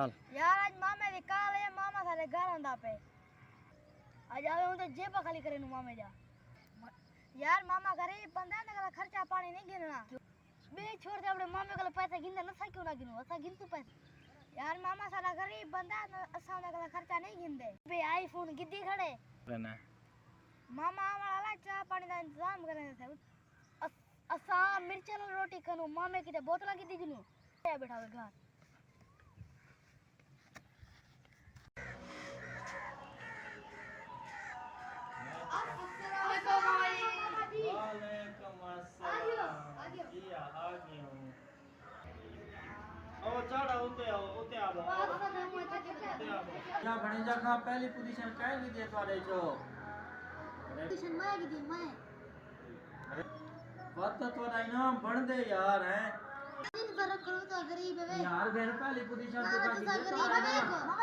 यार आज मामे दी काल है मामा सारे घर आंदा पे आज आवे हूं तो जेबा खाली करे नु मामे जा यार मामा गरीब बंदा ने कला खर्चा पानी नहीं गिनना बे छोड़ दे अपने मामे कला पैसे गिनना न सा क्यों ना गिनो असा गिन तू पैसे यार मामा सारा गरीब बंदा न असा ने कला खर्चा नहीं गिनदे बे आईफोन गिद्दी खड़े रहना मामा वाला चाय पानी का इंतजाम करे थे असा मिर्च रोटी कनु मामे की बोतला गिद्दी गिनु बैठा घर पहली पोजीशन क्या दी थोड़े जो पोजीशन मैं की दी मैं बात तो थोड़ा इनाम बन दे यार हैं दिन पर करो तो गरीब है यार घर पहली पोजीशन तो गरीब है